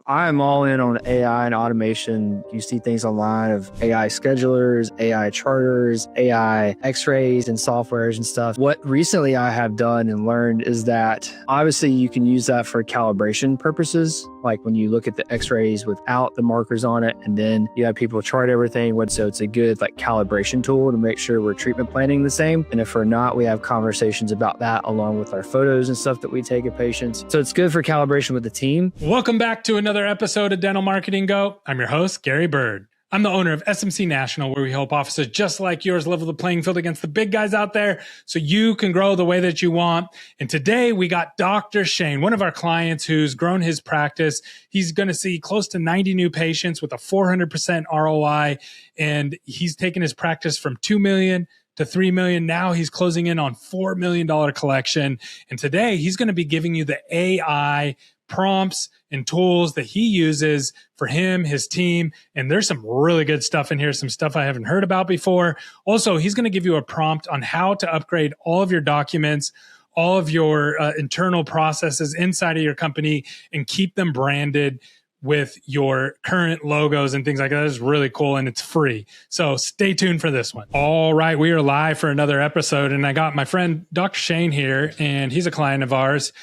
I'm all in on AI and automation. You see things online of AI schedulers, AI charters, AI x-rays and softwares and stuff. What recently I have done and learned is that obviously you can use that for calibration purposes. Like when you look at the x-rays without the markers on it, and then you have people chart everything. So it's a good like calibration tool to make sure we're treatment planning the same. And if we're not, we have conversations about that along with our photos and stuff that we take of patients. So it's good for calibration with the team. Welcome back to another episode of Dental Marketing Go. I'm your host, Gary Bird. I'm the owner of SMC National, where we help offices just like yours level the playing field against the big guys out there so you can grow the way that you want. And today we got Dr. Shane, one of our clients who's grown his practice. He's going to see close to 90 new patients with a 400% ROI. And he's taken his practice from 2 million to 3 million. Now he's closing in on $4 million collection. And today he's going to be giving you the AI prompts and tools that he uses for him, his team. And there's some really good stuff in here, some stuff I haven't heard about before. Also, he's going to give you a prompt on how to upgrade all of your documents, all of your internal processes inside of your company, and keep them branded with your current logos and things like that. It's really cool, and it's free. So stay tuned for this one. All right, we are live for another episode, and I got my friend Dr. Shane here, and he's a client of ours.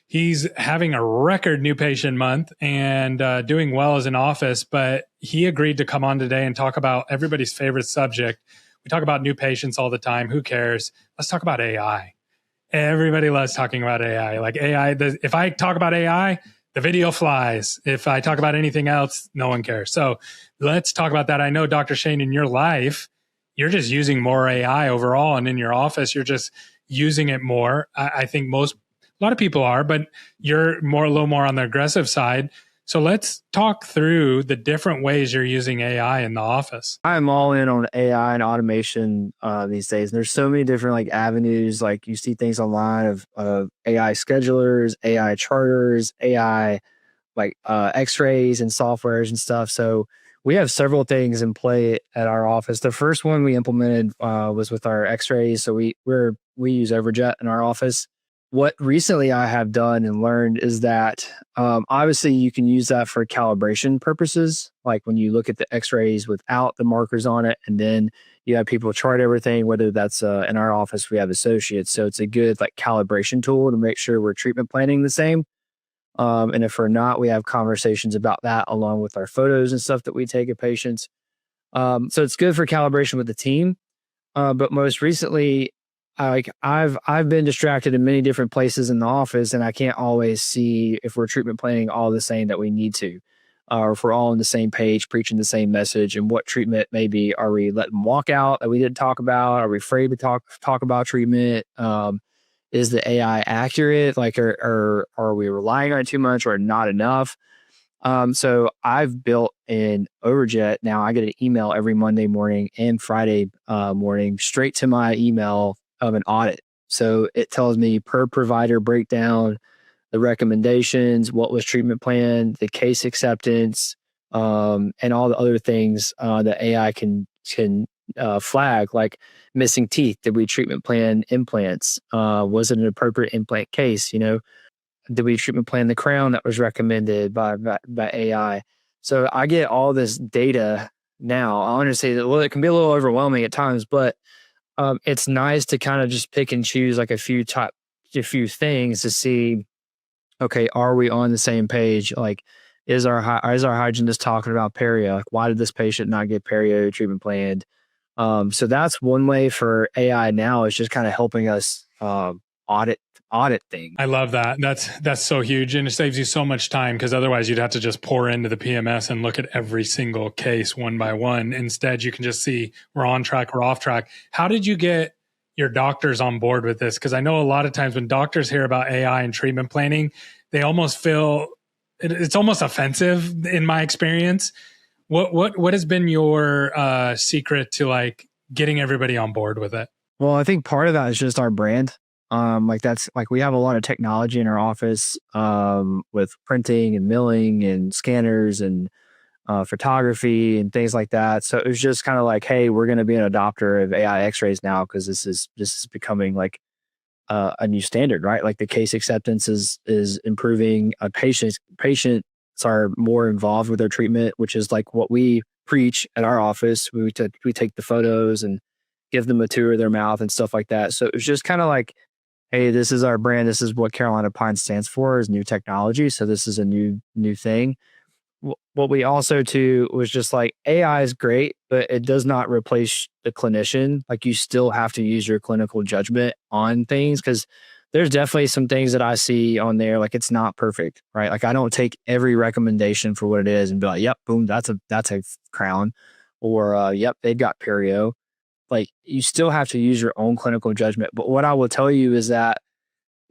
He's having a record new patient month and doing well as an office, but he agreed to come on today and talk about everybody's favorite subject. We talk about new patients all the time. Who cares? Let's talk about AI. Everybody loves talking about AI. Like AI, if I talk about AI, the video flies. If I talk about anything else, no one cares. So let's talk about that. I know, Dr. Shane, in your life, you're just using more AI overall, and in your office, you're just using it more. I think a lot of people are, but you're a little more on the aggressive side. So let's talk through the different ways you're using AI in the office. I'm all in on AI and automation these days. And there's so many different like avenues. Like you see things online of AI schedulers, AI charters, AI like x-rays and softwares and stuff. So we have several things in play at our office. The first one we implemented was with our x-rays. So we use Overjet in our office. What recently I have done and learned is that obviously you can use that for calibration purposes. Like when you look at the x-rays without the markers on it, and then you have people chart everything, whether that's in our office, we have associates. So it's a good like calibration tool to make sure we're treatment planning the same. And if we're not, we have conversations about that along with our photos and stuff that we take of patients. So it's good for calibration with the team. But most recently, I've been distracted in many different places in the office, and I can't always see if we're treatment planning all the same that we need to, or if we're all on the same page, preaching the same message, and what treatment maybe are we letting them walk out that we didn't talk about? Are we afraid to talk about treatment? Is the AI accurate? Like, or are we relying on it too much or not enough? So I've built an Overjet. Now I get an email every Monday morning and Friday morning straight to my email of an audit. So it tells me per provider breakdown, the recommendations, what was treatment plan, the case acceptance, and all the other things that AI can flag, like missing teeth. Did we treatment plan implants? Was it an appropriate implant case? Did we treatment plan the crown that was recommended by AI? So I get all this data now. I understand that, well, it can be a little overwhelming at times, but it's nice to kind of just pick and choose like a few things to see, okay, are we on the same page? Like, is our hygienist talking about perio? Like, why did this patient not get perio treatment planned? So that's one way for AI now, is just kind of helping us audit things. I love that. That's so huge. And it saves you so much time, because otherwise you'd have to just pour into the PMS and look at every single case one by one. Instead, you can just see we're on track, we're off track. How did you get your doctors on board with this? Because I know a lot of times when doctors hear about AI and treatment planning, they almost feel it's almost offensive in my experience. What has been your secret to like getting everybody on board with it? Well, I think part of that is just our brand. That's like, we have a lot of technology in our office, with printing and milling and scanners and photography and things like that. So it was just kind of like, hey, we're going to be an adopter of AI x-rays now, because this is becoming like a new standard, right? Like the case acceptance is improving. Patient dentists are more involved with their treatment, which is like what we preach at our office. We take the photos and give them a tour of their mouth and stuff like that. So it was just kind of like, hey, this is our brand. This is what Carolina Pine stands for, is new technology. So this is a new thing. What we also too was just like, AI is great, but it does not replace the clinician. Like, you still have to use your clinical judgment on things, because there's definitely some things that I see on there, like it's not perfect, right? Like, I don't take every recommendation for what it is and be like, yep, boom, that's a crown, or yep, they've got perio. Like, you still have to use your own clinical judgment. But what I will tell you is that,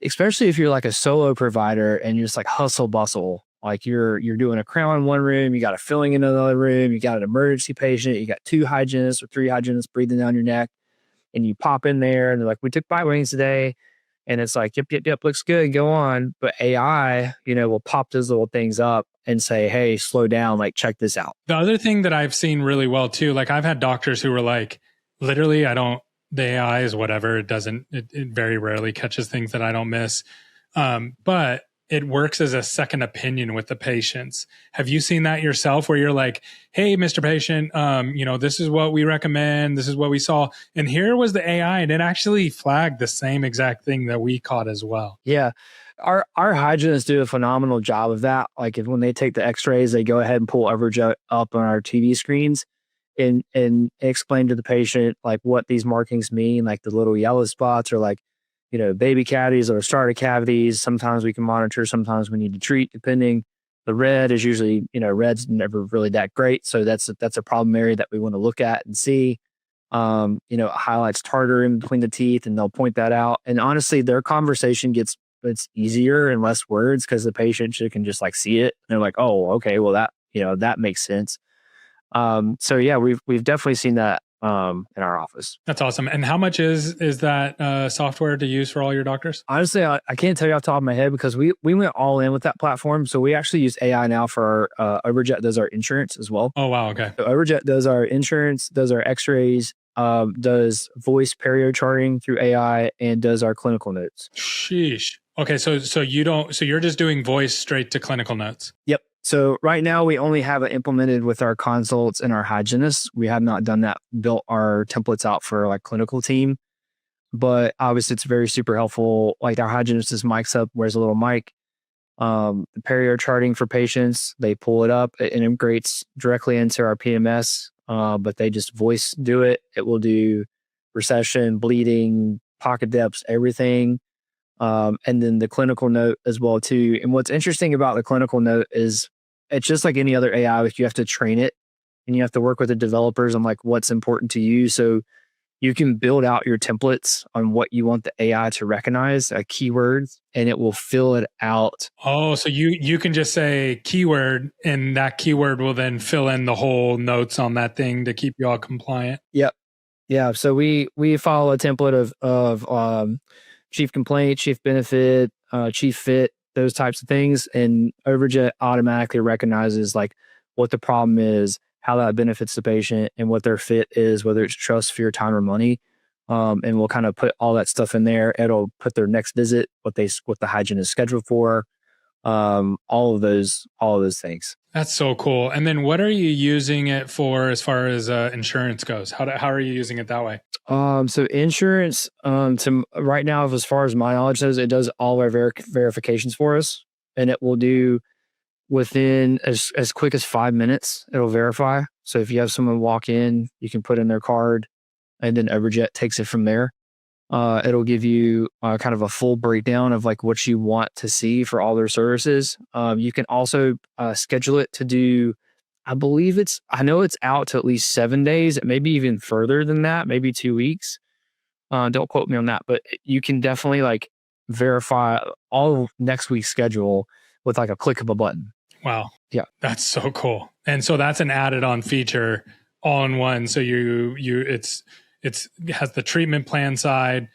especially if you're like a solo provider and you're just like hustle bustle, like you're doing a crown in one room, you got a filling in another room, you got an emergency patient, you got 2 hygienists or 3 hygienists breathing down your neck, and you pop in there and they're like, we took bite wings today. And it's like, yep, looks good, go on. But AI, will pop those little things up and say, hey, slow down, like, check this out. The other thing that I've seen really well too, like I've had doctors who were like, literally, the AI is whatever. It very rarely catches things that I don't miss. But it works as a second opinion with the patients. Have you seen that yourself, where you're like, hey, Mr. Patient, this is what we recommend. This is what we saw. And here was the AI, and it actually flagged the same exact thing that we caught as well. Yeah. Our hygienists do a phenomenal job of that. Like, when they take the x-rays, they go ahead and pull Overjet up on our TV screens and explain to the patient like what these markings mean, like the little yellow spots, or like, baby cavities or starter cavities. Sometimes we can monitor, sometimes we need to treat, depending. The red is usually, red's never really that great. So that's a problem area that we want to look at and see. Highlights tartar in between the teeth, and they'll point that out. And honestly, their conversation it's easier and less words, because the patient can just like see it. And they're like, oh, okay, well that makes sense. So yeah, we've definitely seen that in our office. That's awesome. And how much is that software to use for all your doctors? Honestly, I can't tell you off the top of my head, because we went all in with that platform. So we actually use AI now for Overjet does our insurance as well. Oh, wow. Okay. So Overjet does our insurance, does our x-rays, does voice perio charting through AI, and does our clinical notes. Sheesh. Okay. So you're just doing voice straight to clinical notes. Yep. So right now we only have it implemented with our consults and our hygienists. We have not done that, built our templates out for like clinical team, but obviously it's very super helpful. Like, our hygienist is mics up, wears a little mic. The perio charting for patients, they pull it up, it integrates directly into our PMS, but they just voice do it. It will do recession, bleeding, pocket depths, everything. And then the clinical note as well too. And what's interesting about the clinical note is it's just like any other AI. Like, you have to train it, and you have to work with the developers on like what's important to you. So you can build out your templates on what you want the AI to recognize, keywords, and it will fill it out. Oh, so you can just say keyword, and that keyword will then fill in the whole notes on that thing to keep you all compliant. Yep. Yeah. So we follow a template of chief complaint, chief benefit, chief fit, those types of things. And Overjet automatically recognizes like what the problem is, how that benefits the patient, and what their fit is, whether it's trust, fear, time, or money. And we'll kind of put all that stuff in there. It'll put their next visit, what the hygienist is scheduled for, all of those things. That's so cool. And then what are you using it for as far as insurance goes? How are you using it that way? So insurance, to right now, as far as my knowledge goes, it does all our verifications for us, and it will do within as quick as 5 minutes. It'll verify. So if you have someone walk in, you can put in their card, and then Overjet takes it from there. It'll give you kind of a full breakdown of like what you want to see for all their services. You can also schedule it to do, I know it's out to at least 7 days, maybe even further than that, maybe 2 weeks. Don't quote me on that, but you can definitely like verify all of next week's schedule with like a click of a button. Wow. Yeah. That's so cool. And so that's an added on feature all in one. So it has the treatment plan side.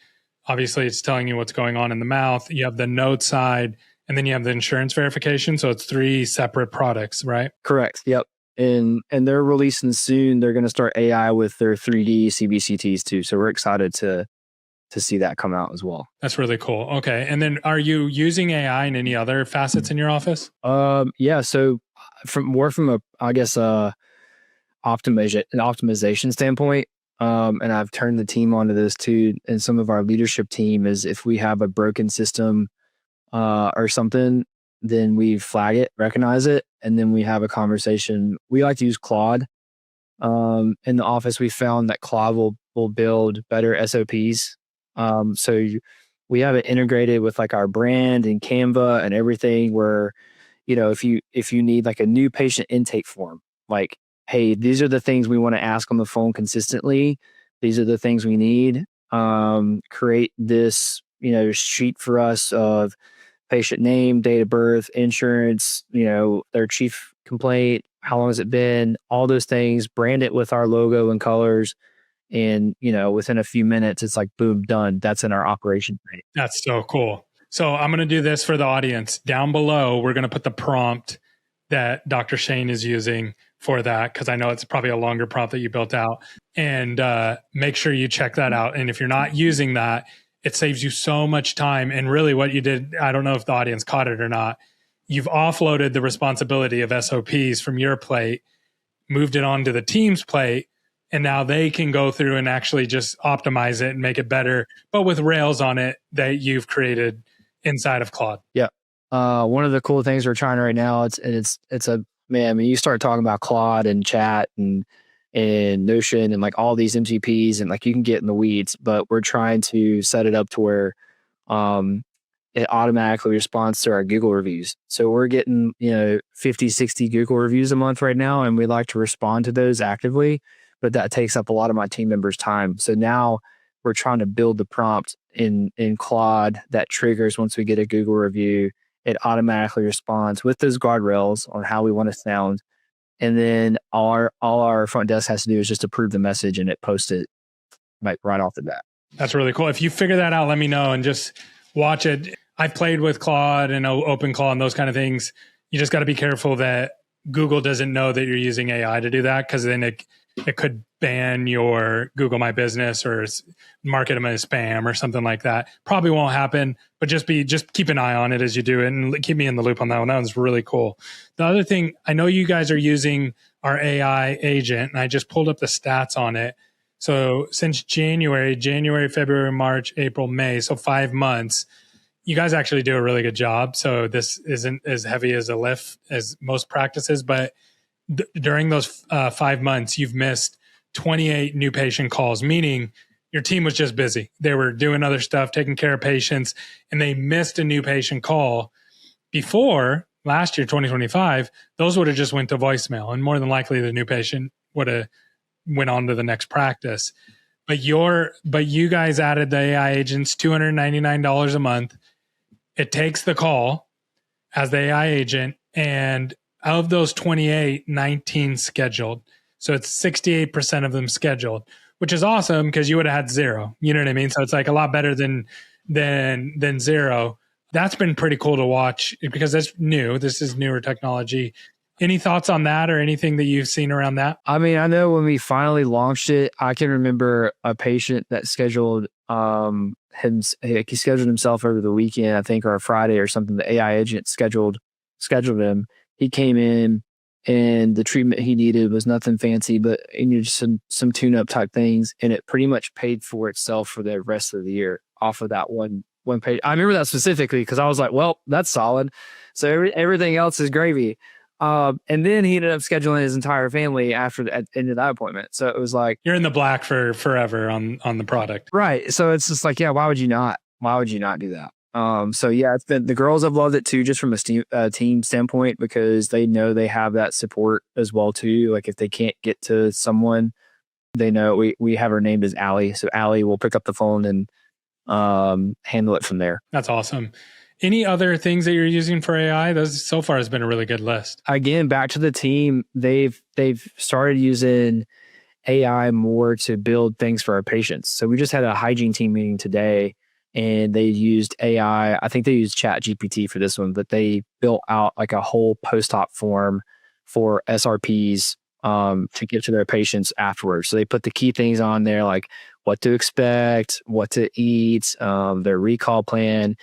Obviously, it's telling you what's going on in the mouth. You have the note side, and then you have the insurance verification. So it's 3 separate products, right? Correct. Yep. And they're releasing soon. They're going to start AI with their 3D CBCTs too. So we're excited to to see that come out as well. That's really cool. Okay. And then are you using AI in any other facets in your office? Yeah. So from a, I guess, optimization standpoint, and I've turned the team onto this too, and some of our leadership team is if we have a broken system or something, then we flag it, recognize it, and then we have a conversation. We like to use Claude. In the office, we found that Claude will build better SOPs. We have it integrated with like our brand and Canva and everything. Where if you need like a new patient intake form, like, hey, these are the things we want to ask on the phone consistently. These are the things we need. Create this sheet for us of patient name, date of birth, insurance, their chief complaint, how long has it been, all those things, brand it with our logo and colors. And, within a few minutes, it's like, boom, done. That's in our operation. That's so cool. So I'm going to do this for the audience. Down below, we're going to put the prompt that Dr. Shane is using for that, because I know it's probably a longer prompt that you built out. And make sure you check that out. And if you're not using that, it saves you so much time. And really what you did, I don't know if the audience caught it or not, you've offloaded the responsibility of SOPs from your plate, moved it onto the team's plate, and now they can go through and actually just optimize it and make it better, but with rails on it that you've created inside of Claude. Yeah. One of the cool things we're trying right now, it's a, man, I mean, you start talking about Claude and chat and Notion and like all these MCPs, and like you can get in the weeds, but we're trying to set it up to where it automatically responds to our Google reviews. So we're getting 50, 60 Google reviews a month right now, and we like to respond to those actively, but that takes up a lot of my team members' time. So now we're trying to build the prompt in Claude that triggers once we get a Google review. It automatically responds with those guardrails on how we want to sound. And then all our front desk has to do is just approve the message, and it posts it like right off the bat. That's really cool. If you figure that out, let me know and just watch it. I've played with Claude and OpenClaw and those kind of things. You just got to be careful that Google doesn't know that you're using AI to do that, because then it could ban your Google My Business or mark it as spam or something like that. Probably won't happen, but just keep an eye on it as you do it, and keep me in the loop on that one. That one's really cool. The other thing, I know you guys are using our AI agent, and I just pulled up the stats on it. So since January, February, March, April, May, so 5 months, you guys actually do a really good job. So this isn't as heavy as a lift as most practices, but during those 5 months, you've missed 28 new patient calls, meaning your team was just busy. They were doing other stuff, taking care of patients, and they missed a new patient call. Before last year, 2025, those would have just went to voicemail, and more than likely the new patient would have went on to the next practice. But you guys added the AI agents, $299 a month. It takes the call as the AI agent, and of those 28, 19 scheduled. So it's 68% of them scheduled, which is awesome because you would have had zero. You know what I mean? So it's like a lot better than zero. That's been pretty cool to watch because that's new. This is newer technology. Any thoughts on that or anything that you've seen around that? I mean, I know when we finally launched it, I can remember a patient that scheduled he scheduled himself over the weekend, I think, or a Friday or something. The AI agent scheduled him. He came in, and the treatment he needed was nothing fancy, but he needed some tune-up type things, and it pretty much paid for itself for the rest of the year off of that one page. I remember that specifically because I was like, well, that's solid. So everything else is gravy. And then he ended up scheduling his entire family after the end of that appointment. So it was like, you're in the black for forever on the product. Right. So it's just like, yeah, why would you not do that? So yeah, it's been, the girls have loved it too, just from a team standpoint, because they know they have that support as well too. Like if they can't get to someone, they know we have her named as Allie. So Allie will pick up the phone and handle it from there. That's awesome. Any other things that you're using for AI? Those so far has been a really good list. Again, back to the team, they've started using AI more to build things for our patients. So we just had a hygiene team meeting today, and they used AI. I think they used Chat GPT for this one, but they built out like a whole post-op form for SRPs to give to their patients afterwards. So they put the key things on there, like what to expect, what to eat, their recall plan.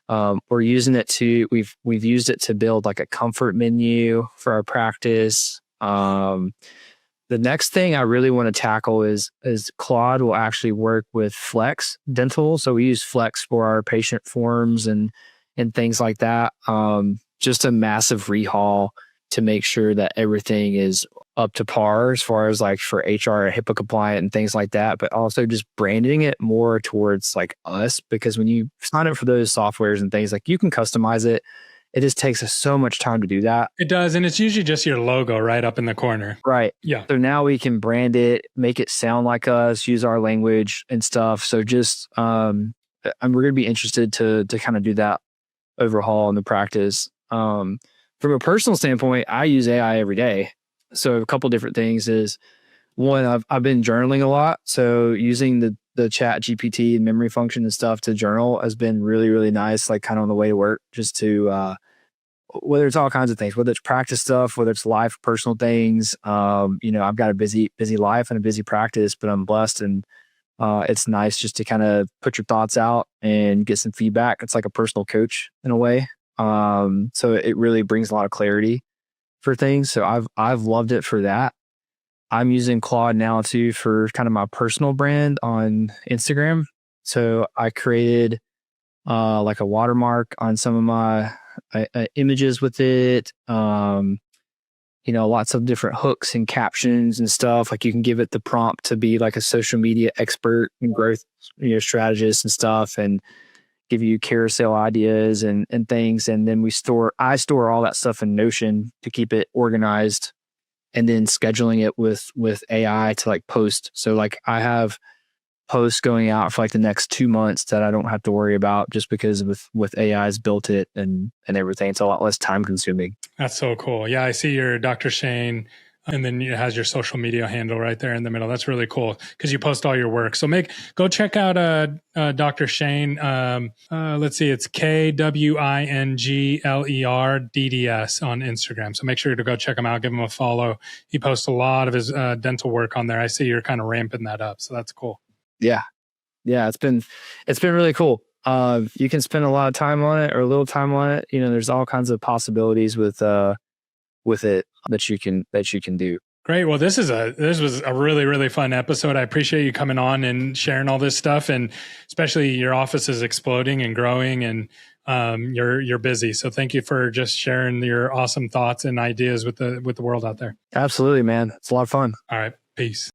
We're using it we've used it to build like a comfort menu for our practice. The next thing I really want to tackle is Claude will actually work with Flex Dental. So we use Flex for our patient forms and things like that. Just a massive rehaul to make sure that everything is up to par as far as like for HR, HIPAA compliant and things like that, but also just branding it more towards like us, because when you sign up for those softwares and things, like you can customize it. It just takes us so much time to do that. It does. And it's usually just your logo right up in the corner. Right. Yeah. So now we can brand it, make it sound like us, use our language and stuff. So just, we're going to be interested to kind of do that overhaul in the practice. From a personal standpoint, I use AI every day. So a couple different things is, one, I've been journaling a lot. So using the chat GPT and memory function and stuff to journal has been really, really nice, like kind of on the way to work, just to, whether it's all kinds of things, whether it's practice stuff, whether it's life, personal things. I've got a busy life and a busy practice, but I'm blessed. And it's nice just to kind of put your thoughts out and get some feedback. It's like a personal coach in a way. So it really brings a lot of clarity for things. So I've loved it for that. I'm using Claude now too for kind of my personal brand on Instagram. So I created like a watermark on some of my images with it. Lots of different hooks and captions and stuff. Like you can give it the prompt to be like a social media expert and growth, strategist and stuff, and give you carousel ideas and things. And then I store all that stuff in Notion to keep it organized, and then scheduling it with AI to like post. So like I have posts going out for like the next 2 months that I don't have to worry about, just because with AI's built it and everything. It's a lot less time consuming. That's so cool. Yeah, I see your Dr. Shane, and then it has your social media handle right there in the middle. That's really cool because you post all your work. So go check out Dr. Shane. Let's see, it's KWINGLERDDS on Instagram. So make sure to go check him out, give him a follow. He posts a lot of his dental work on there. I see you're kind of ramping that up. So that's cool. Yeah. It's been really cool. You can spend a lot of time on it or a little time on it. There's all kinds of possibilities with it that you can do. Great. Well, this was a really, really fun episode. I appreciate you coming on and sharing all this stuff, and especially your office is exploding and growing, and you're busy. So thank you for just sharing your awesome thoughts and ideas with the world out there. Absolutely, man. It's a lot of fun. All right. Peace.